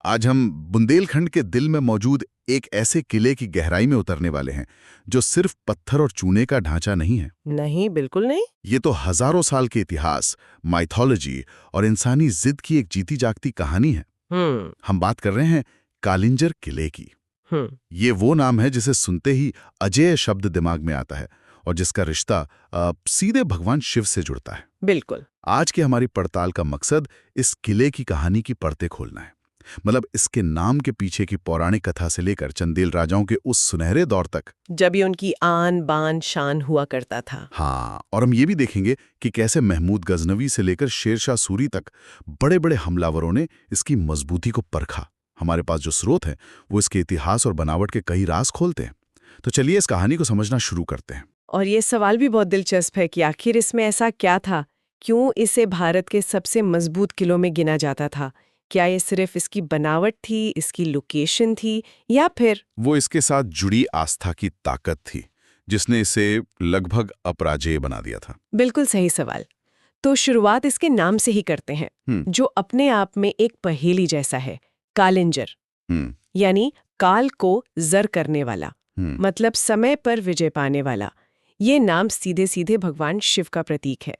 आज हम बुंदेलखंड के दिल में मौजूद एक ऐसे किले की गहराई में उतरने वाले हैं जो सिर्फ पत्थर और चूने का ढांचा नहीं है। नहीं, बिल्कुल नहीं। ये तो हजारों साल के इतिहास, माइथोलॉजी और इंसानी जिद की एक जीती जागती कहानी है। हम बात कर रहे हैं कालिंजर किले की। ये वो नाम है जिसे सुनते ही अजेय शब्द दिमाग में आता है और जिसका रिश्ता सीधे भगवान शिव से जुड़ता है। बिल्कुल। आज की हमारी पड़ताल का मकसद इस किले की कहानी की परतें खोलना है। मतलब इसके नाम के पीछे की पौराणिक कथा से लेकर चंदेल राजाओं के उस सुनहरे दौर तक, जब ये उनकी आन बान शान हुआ करता था। हाँ, और हम ये भी देखेंगे कि कैसे महमूद गजनवी से लेकर शेरशाह सूरी तक बड़े बड़े हमलावरों ने इसकी मजबूती को परखा। हमारे पास जो स्रोत हैं वो इसके इतिहास और बनावट के कई राज खोलते हैं। तो चलिए इस कहानी को समझना शुरू करते हैं। और ये सवाल भी बहुत दिलचस्प है कि आखिर इसमें ऐसा क्या था, क्यों इसे भारत के सबसे मजबूत किलों में गिना जाता था? क्या ये सिर्फ इसकी बनावट थी, इसकी लोकेशन थी, या फिर वो इसके साथ जुड़ी आस्था की ताकत थी जिसने इसे लगभग अपराजेय बना दिया था। बिल्कुल सही सवाल। तो शुरुआत इसके नाम से ही करते हैं, जो अपने आप में एक पहेली जैसा है। कालिंजर यानी काल को जर करने वाला, मतलब समय पर विजय पाने वाला। ये नाम सीधे सीधे भगवान शिव का प्रतीक है।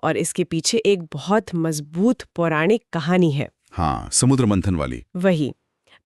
और इसके पीछे एक बहुत मजबूत पौराणिक कहानी है। हाँ, समुद्र मंथन वाली। वही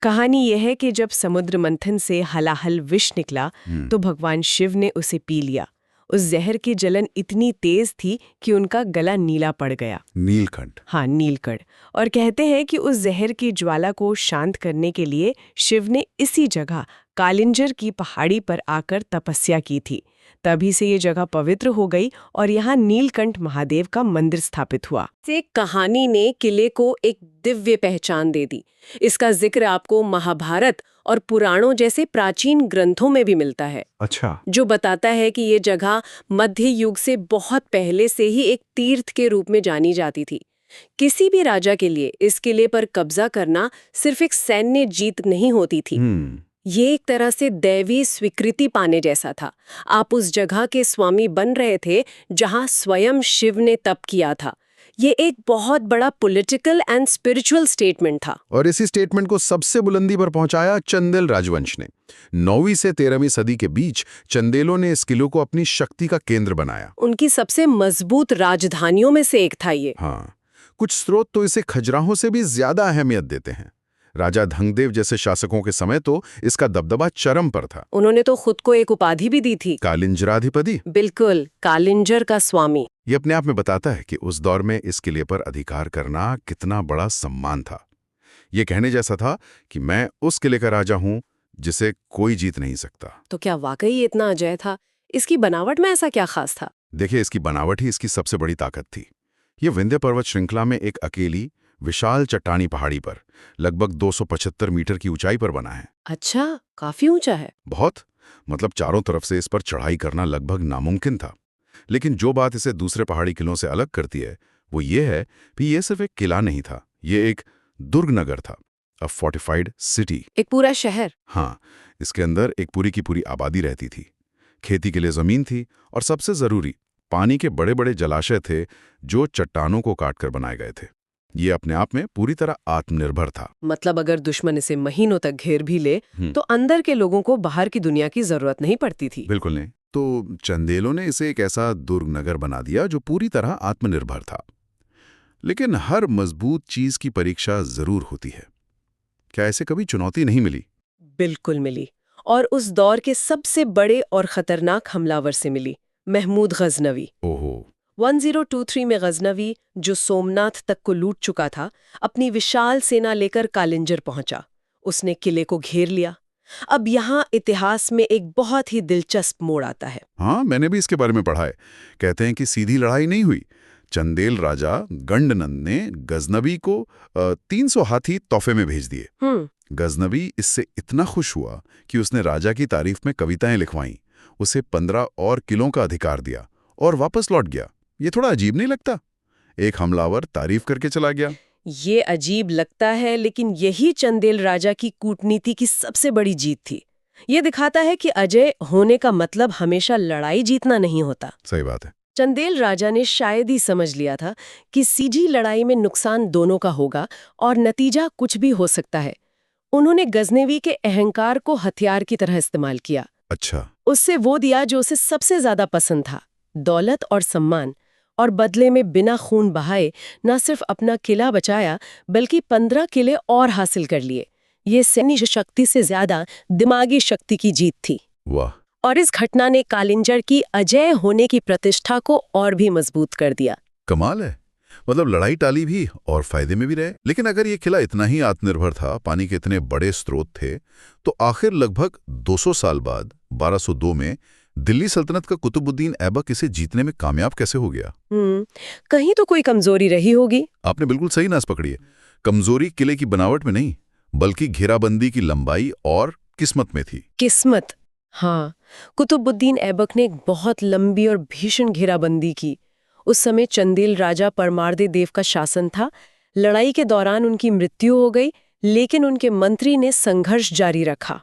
कहानी यह है कि जब समुद्र मंथन से हलाहल विष निकला तो भगवान शिव ने उसे पी लिया। उस जहर की जलन इतनी तेज थी कि उनका गला नीला पड़ गया। नीलकंठ। हाँ, नीलकंठ। और कहते हैं कि उस जहर की ज्वाला को शांत करने के लिए शिव ने इसी जगह कालिंजर की पहाड़ी पर आकर तपस्या की थी। तभी से ये जगह पवित्र हो गई और यहाँ नीलकंठ महादेव का मंदिर स्थापित हुआ। इस कहानी ने किले को एक दिव्य पहचान दे दी। इसका जिक्र आपको महाभारत और पुराणों जैसे प्राचीन ग्रंथों में भी मिलता है। अच्छा। जो बताता है कि ये जगह मध्य युग से बहुत पहले से ही एक तीर्थ के रूप में जानी जाती थी। किसी भी राजा के लिए इस किले पर कब्जा करना सिर्फ एक सैन्य जीत नहीं होती थी। ये एक तरह से दैवी स्वीकृति पाने जैसा था। आप उस जगह के स्वामी बन रहे थे जहां स्वयं शिव ने तप किया था। ये एक बहुत बड़ा पॉलिटिकल एंड स्पिरिचुअल स्टेटमेंट था। और इसी स्टेटमेंट को सबसे बुलंदी पर पहुंचाया चंदेल राजवंश ने। 9वीं से 13वीं सदी के बीच चंदेलों ने इस किले को अपनी शक्ति का केंद्र बनाया। उनकी सबसे मजबूत राजधानियों में से एक था ये। हाँ, कुछ स्रोत तो इसे खजुराहो से भी ज्यादा अहमियत देते हैं। राजा धंगदेव जैसे शासकों के समय तो इसका दबदबा चरम पर था। उन्होंने तो खुद को एक उपाधि भी दी थी, कालिंजराधिपति। बिल्कुल, कालिंजर का स्वामी। ये अपने आप में बताता है कि उस दौर में इस किले पर अधिकार करना कितना बड़ा सम्मान था। ये कहने जैसा था कि मैं उस किले का राजा हूं जिसे कोई जीत नहीं सकता। तो क्या वाकई ये इतना अजय था? इसकी बनावट में ऐसा क्या खास था? देखिए, इसकी बनावट ही इसकी सबसे बड़ी ताकत थी। ये विंध्य पर्वत श्रृंखला में एक अकेली विशाल चट्टानी पहाड़ी पर लगभग 275 मीटर की ऊंचाई पर बना है। अच्छा, काफी ऊंचा है। बहुत, मतलब चारों तरफ से इस पर चढ़ाई करना लगभग नामुमकिन था। लेकिन जो बात इसे दूसरे पहाड़ी किलों से अलग करती है वो ये है कि ये सिर्फ एक किला नहीं था, ये एक दुर्ग नगर था, अ फोर्टिफाइड सिटी। एक पूरा शहर। हाँ, इसके अंदर एक पूरी की पूरी आबादी रहती थी, खेती के लिए जमीन थी और सबसे जरूरी पानी के बड़े बड़े जलाशय थे जो चट्टानों को काटकर बनाए गए थे। ये अपने आप में पूरी तरह आत्मनिर्भर था। मतलब अगर दुश्मन इसे महीनों तक घेर भी ले तो अंदर के लोगों को बाहर की दुनिया की जरूरत नहीं पड़ती थी। बिल्कुल नहीं। तो चंदेलों ने इसे एक ऐसा दुर्ग नगर बना दिया जो पूरी तरह आत्मनिर्भर था। लेकिन हर मजबूत चीज की परीक्षा जरूर होती है। क्या ऐसे कभी चुनौती नहीं मिली? बिल्कुल मिली, और उस दौर के सबसे बड़े और खतरनाक हमलावर से मिली, महमूद गजनवी। ओहो। 1023 में गजनवी, जो सोमनाथ तक को लूट चुका था, अपनी विशाल सेना लेकर कालिंजर पहुंचा। उसने किले को घेर लिया। अब यहाँ इतिहास में एक बहुत ही दिलचस्प मोड़ आता है। हाँ, मैंने भी इसके बारे में पढ़ा है। कहते हैं कि सीधी लड़ाई नहीं हुई। चंदेल राजा गंडनंद ने गजनवी को 300 हाथी तोहफे में भेज दिए। गजनवी इससे इतना खुश हुआ कि उसने राजा की तारीफ में कविताएं लिखवाईं, उसे 15 और किलों का अधिकार दिया और वापस लौट गया। ये थोड़ा अजीब नहीं लगता? एक हमलावर तारीफ करके चला गया। ये अजीब लगता है, लेकिन यही चंदेल राजा की कूटनीति की सबसे बड़ी जीत थी। ये दिखाता है कि अजय होने का मतलब हमेशा लड़ाई जीतना नहीं होता। सही बात है। चंदेल राजा ने शायद ही समझ लिया था कि सीधी लड़ाई में नुकसान दोनों का होगा और नतीजा कुछ भी हो सकता है। उन्होंने गजनवी के अहंकार को हथियार की तरह इस्तेमाल किया। अच्छा। उससे वो दिया जो उसे सबसे ज्यादा पसंद था, दौलत और सम्मान, और बदले में बिना खून बहाए न सिर्फ अपना किला बचाया बल्कि 15 किले और हासिल कर लिए। ये सैन्य शक्ति से ज्यादा दिमागी शक्ति की जीत थी। वाह। और इस घटना ने कालिंजर की अजेय होने की प्रतिष्ठा को और भी मजबूत कर दिया। कमाल है। मतलब लड़ाई टाली भी और फायदे में भी रहे। लेकिन अगर ये किला इतना ही आत्मनिर्भर था, पानी के इतने बड़े स्रोत थे, तो आखिर लगभग 200 साल बाद 1202 में दिल्ली सल्तनत का कुतुबुद्दीन ऐबक इसे जीतने में कामयाब कैसे हो गया? कहीं तो कोई कमजोरी रही होगी। आपने बिल्कुल सही नस पकड़ी है। कमजोरी किले की बनावट में नहीं, बल्कि घेराबंदी की लंबाई और किस्मत में थी। किस्मत? हाँ, कुतुबुद्दीन ऐबक ने एक बहुत लंबी और भीषण घेराबंदी की। उस समय चंदेल राजा परमार्दी देव का शासन था। लड़ाई के दौरान उनकी मृत्यु हो गई, लेकिन उनके मंत्री ने संघर्ष जारी रखा।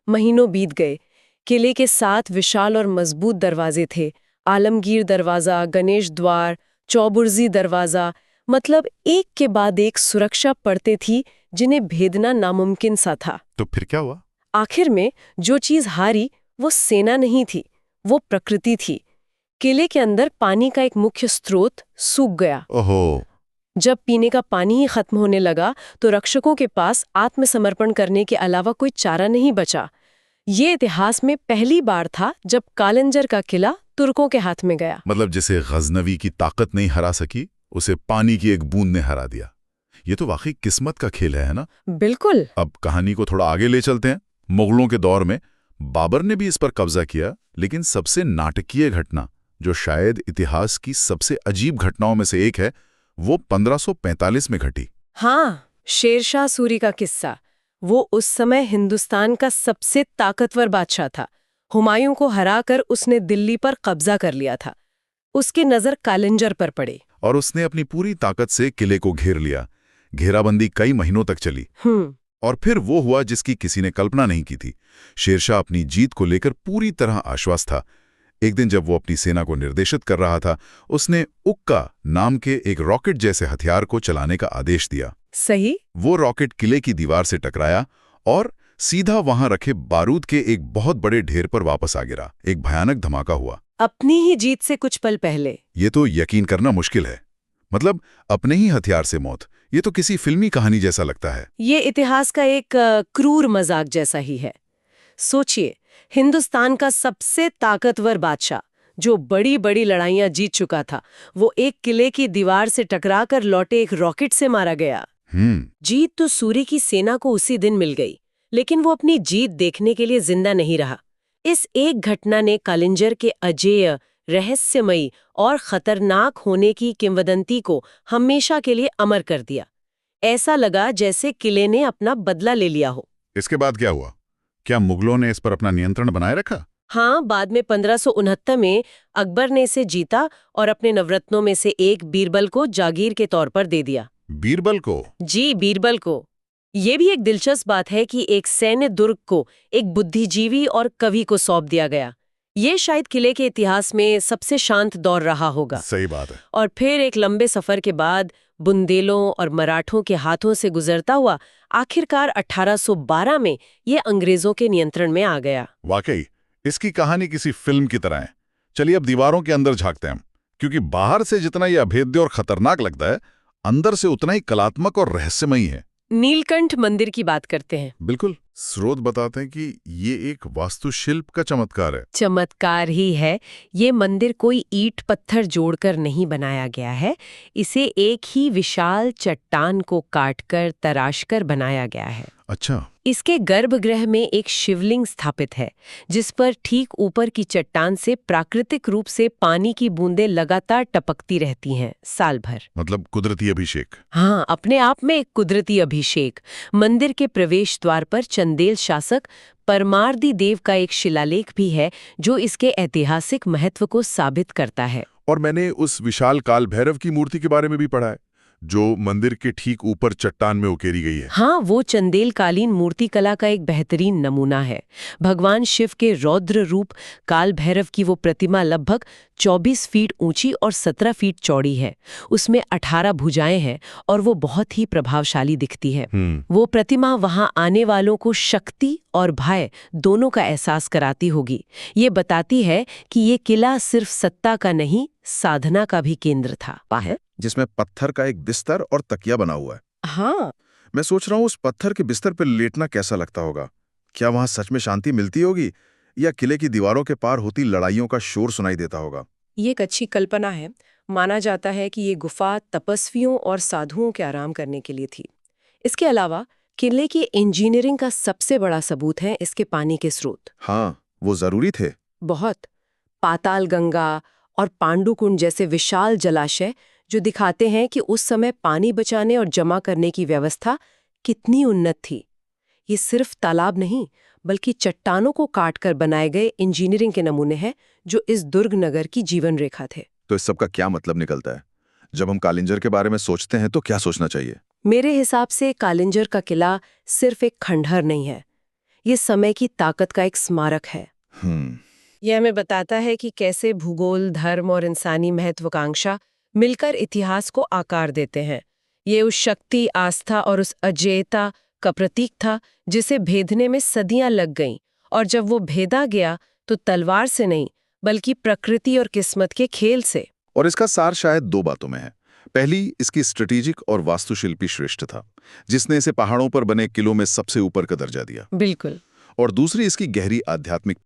महीनों बीत गए। किले के 7 विशाल और मजबूत दरवाजे थे। आलमगीर दरवाजा, गणेश द्वार, चौबुर्जी दरवाजा, मतलब एक के बाद एक सुरक्षा परतें थी जिन्हें भेदना नामुमकिन सा था। तो फिर क्या हुआ? आखिर में जो चीज हारी वो सेना नहीं थी, वो प्रकृति थी। किले के अंदर पानी का एक मुख्य स्रोत सूख गया। ओहो। जब पीने का पानी ही खत्म होने लगा तो रक्षकों के पास आत्मसमर्पण करने के अलावा कोई चारा नहीं बचा। ये इतिहास में पहली बार था जब कालिंजर का किला तुर्कों के हाथ में गया। मतलब जिसे गजनवी की ताकत नहीं हरा सकी, उसे पानी की एक बूंद ने हरा दिया। ये तो वाकई किस्मत का खेल है ना? बिल्कुल। अब कहानी को थोड़ा आगे ले चलते हैं। मुगलों के दौर में बाबर ने भी इस पर कब्जा किया, लेकिन सबसे नाटकीय घटना, जो शायद इतिहास की सबसे अजीब घटनाओं में से एक है, वो 1545 में घटी। हाँ, शेरशाह सूरी का किस्सा। वो उस समय हिंदुस्तान का सबसे ताकतवर बादशाह था। हुमायूं को हराकर उसने दिल्ली पर कब्जा कर लिया था। उसकी नजर कालिंजर पर पड़ी और उसने अपनी पूरी ताकत से किले को घेर लिया। घेराबंदी कई महीनों तक चली। और फिर वो हुआ जिसकी किसी ने कल्पना नहीं की थी। शेरशाह अपनी जीत को लेकर पूरी तरह आश्वस्त था। एक दिन जब वो अपनी सेना को निर्देशित कर रहा था, उसने उक्का नाम के एक रॉकेट जैसे हथियार को चलाने का आदेश दिया। सही। वो रॉकेट किले की दीवार से टकराया और सीधा वहां रखे बारूद के एक बहुत बड़े ढेर पर वापस आ गिरा। एक भयानक धमाका हुआ। अपनी ही जीत से कुछ पल पहले। ये तो यकीन करना मुश्किल है। मतलब अपने ही हथियार से मौत। ये तो किसी फिल्मी कहानी जैसा लगता है। ये इतिहास का एक क्रूर मजाक जैसा ही है। सोचिए, हिंदुस्तान का सबसे ताकतवर बादशाह, जो बड़ी बड़ी लड़ाइयां जीत चुका था, वो एक किले की दीवार से टकराकर लौटे एक रॉकेट से मारा गया। जीत तो सूर्य की सेना को उसी दिन मिल गई, लेकिन वो अपनी जीत देखने के लिए जिंदा नहीं रहा। इस एक घटना ने कालिंजर के अजेय, रहस्यमयी और खतरनाक होने की किंवदंती को हमेशा के लिए अमर कर दिया। ऐसा लगा जैसे किले ने अपना बदला ले लिया हो। इसके बाद क्या हुआ? क्या मुगलों ने इस पर अपना नियंत्रण बनाए रखा? हाँ, बाद में 1569 में अकबर ने इसे जीता और अपने नवरत्नों में से एक बीरबल को जागीर के तौर पर दे दिया। बीरबल को? जी, बीरबल को। ये भी एक दिलचस्प बात है कि एक सैन्य दुर्ग को एक बुद्धिजीवी और कवि को सौंप दिया गया। ये शायद किले के इतिहास में सबसे शांत दौर रहा होगा। सही बात है। और फिर एक लंबे सफर के बाद बुंदेलों और मराठों के हाथों से गुजरता हुआ आखिरकार 1812 में ये अंग्रेजों के नियंत्रण में आ गया। वाकई इसकी कहानी किसी फिल्म की तरह है। चलिए अब दीवारों के अंदर झांकते हैं, क्योंकि बाहर से जितना ये अभेद्य और खतरनाक लगता है, अंदर से उतना ही कलात्मक और रहस्यमयी है। नीलकंठ मंदिर की बात करते हैं। बिल्कुल। स्रोत बताते हैं कि ये एक वास्तुशिल्प का चमत्कार है। चमत्कार ही है। ये मंदिर कोई ईंट पत्थर जोड़कर नहीं बनाया गया है। इसे एक ही विशाल चट्टान को काटकर तराशकर बनाया गया है। अच्छा। इसके गर्भगृह में एक शिवलिंग स्थापित है, जिस पर ठीक ऊपर की चट्टान से प्राकृतिक रूप से पानी की बूंदें लगातार टपकती रहती हैं साल भर। मतलब कुदरती अभिषेक। हाँ, अपने आप में एक कुदरती अभिषेक। मंदिर के प्रवेश द्वार पर चंदेल शासक परमार्दी देव का एक शिलालेख भी है, जो इसके ऐतिहासिक महत्व को साबित करता है। और मैंने उस विशाल काल भैरव की मूर्ति के बारे में भी पढ़ा है, जो मंदिर के ठीक ऊपर चट्टान में उकेरी गई है। हाँ, वो चंदेलकालीन मूर्तिकला का एक बेहतरीन नमूना है। भगवान शिव के रौद्र रूप काल भैरव की वो प्रतिमा लगभग 24 फीट ऊंची और 17 फीट चौड़ी है। उसमें 18 भुजाएं हैं और वो बहुत ही प्रभावशाली दिखती है। वो प्रतिमा वहां आने वालों को शक्ति और भय दोनों का एहसास कराती होगी। ये बताती है कि ये किला सिर्फ सत्ता का नहीं, साधना का भी केंद्र था। जिसमें पत्थर का एक बिस्तर और तकिया बना हुआ है। हाँ, मैं सोच रहा हूँ उस पत्थर के बिस्तर पर लेटना कैसा लगता होगा। क्या वहां सच में शांति मिलती होगी या किले की दीवारों के पार होती लड़ाइयों का शोर सुनाई देता होगा? ये एक अच्छी कल्पना है। माना जाता है कि ये गुफा तपस्वियों और साधुओं के आराम करने के लिए थी। इसके अलावा किले की इंजीनियरिंग का सबसे बड़ा सबूत है इसके पानी के स्रोत। हाँ, वो जरूरी थे। बहुत। पाताल गंगा और पांडुकुंड जैसे विशाल जलाशय जो दिखाते हैं कि उस समय पानी बचाने और जमा करने की व्यवस्था कितनी उन्नत थी। ये सिर्फ तालाब नहीं, बल्कि चट्टानों को काटकर बनाए गए इंजीनियरिंग के नमूने हैं जो इस दुर्ग नगर की जीवन रेखा थे। तो इस सब का क्या मतलब निकलता है? जब हम कालिंजर के बारे में सोचते हैं तो क्या सोचना चाहिए? मेरे हिसाब से कालिंजर का किला सिर्फ एक खंडहर नहीं है, ये समय की ताकत का एक स्मारक है। यह हमें बताता है कि कैसे भूगोल, धर्म और इंसानी महत्वाकांक्षा मिलकर इतिहास को आकार देते हैं। ये उस शक्ति, आस्था और उस अजेयता का प्रतीक था जिसे भेदने में सदियां लग गईं, और जब वो भेदा गया तो तलवार से नहीं बल्कि प्रकृति और किस्मत के खेल से। और इसका सार शायद दो बातों में है। पहली, इसकी स्ट्रेटेजिक और वास्तुशिल्पी श्रेष्ठ था, जिसने इसे पहाड़ों पर बने किलों में सबसे ऊपर का दर्जा दिया। बिल्कुल। और दूसरी, इसकी गहरी आध्यात्मिक